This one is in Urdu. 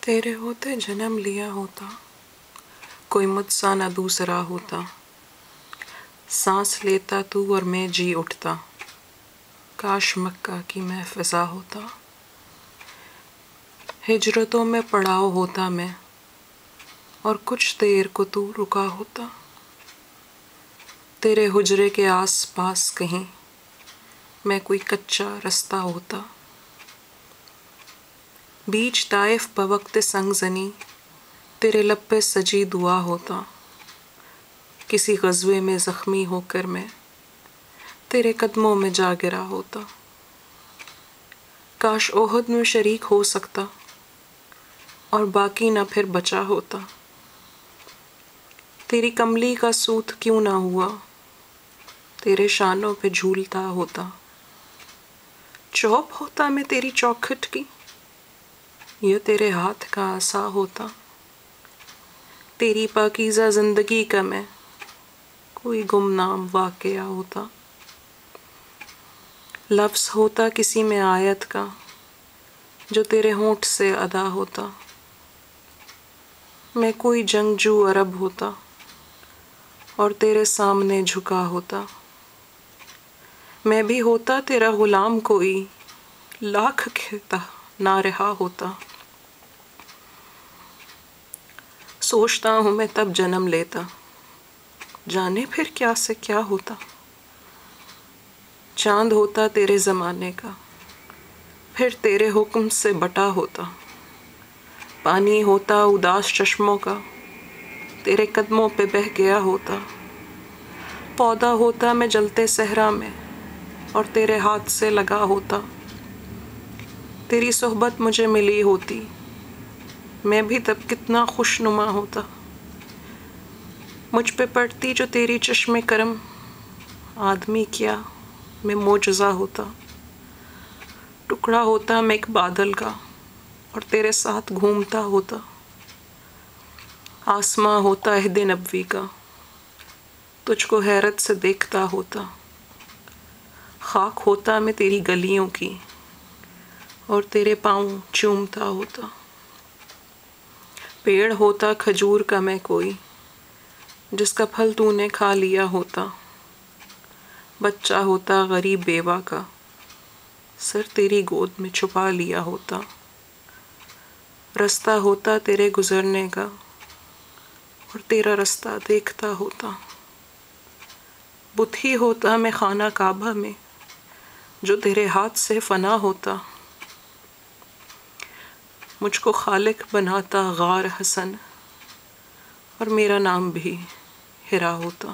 تیرے ہوتے جنم لیا ہوتا، کوئی مجھ سا نہ دوسرا ہوتا، سانس لیتا تو اور میں جی اٹھتا، کاش مکہ کی میں فضا ہوتا، ہجرتوں میں پڑاؤ ہوتا میں، اور کچھ دیر کو تو رکا ہوتا، تیرے حجرے کے آس پاس کہیں میں کوئی کچا رستہ ہوتا، بیچ طائف بوقت سنگ زنی تیرے لب پہ سجی دعا ہوتا، کسی غزوے میں زخمی ہو کر میں تیرے قدموں میں جا گرا ہوتا، کاش احد میں شریک ہو سکتا اور باقی نہ پھر بچا ہوتا، تیری کملی کا سوت کیوں نہ ہوا، تیرے شانوں پہ جھولتا ہوتا، چوپ ہوتا میں تیری چوکھٹ کی، یہ تیرے ہاتھ کا عصا ہوتا، تیری پاکیزہ زندگی کا میں کوئی گمنام واقعہ ہوتا، لفظ ہوتا کسی میں آیت کا جو تیرے ہونٹ سے ادا ہوتا، میں کوئی جنگجو عرب ہوتا اور تیرے سامنے جھکا ہوتا، میں بھی ہوتا تیرا غلام کوئی لاکھ کہتا نہ رہا ہوتا، سوچتا ہوں میں تب جنم لیتا، جانے پھر کیا سے کیا ہوتا، چاند ہوتا تیرے زمانے کا پھر تیرے حکم سے بٹا ہوتا، پانی ہوتا اداس چشموں کا تیرے قدموں پہ بہہ گیا ہوتا، پودا ہوتا میں جلتے صحرا میں اور تیرے ہاتھ سے لگا ہوتا، تیری صحبت مجھے ملی ہوتی میں بھی تب کتنا خوش نما ہوتا، مجھ پہ پڑتی جو تیری چشم کرم آدمی کیا میں معجزہ ہوتا، ٹکڑا ہوتا میں ایک بادل کا اور تیرے ساتھ گھومتا ہوتا، آسماں ہوتا عہد نبوی کا تجھ کو حیرت سے دیکھتا ہوتا، خاک ہوتا میں تیری گلیوں کی اور تیرے پاؤں چومتا ہوتا، پیڑ ہوتا کھجور کا میں کوئی جس کا پھل تو نے کھا لیا ہوتا، بچہ ہوتا غریب بیوہ کا سر تیری گود میں چھپا لیا ہوتا، رستہ ہوتا تیرے گزرنے کا اور تیرا رستہ دیکھتا ہوتا، بت ہی ہوتا میں خانہ کعبہ میں جو تیرے ہاتھ سے فنا ہوتا، مجھ کو خالق بناتا غار حسن اور میرا نام بھی حرا ہوتا۔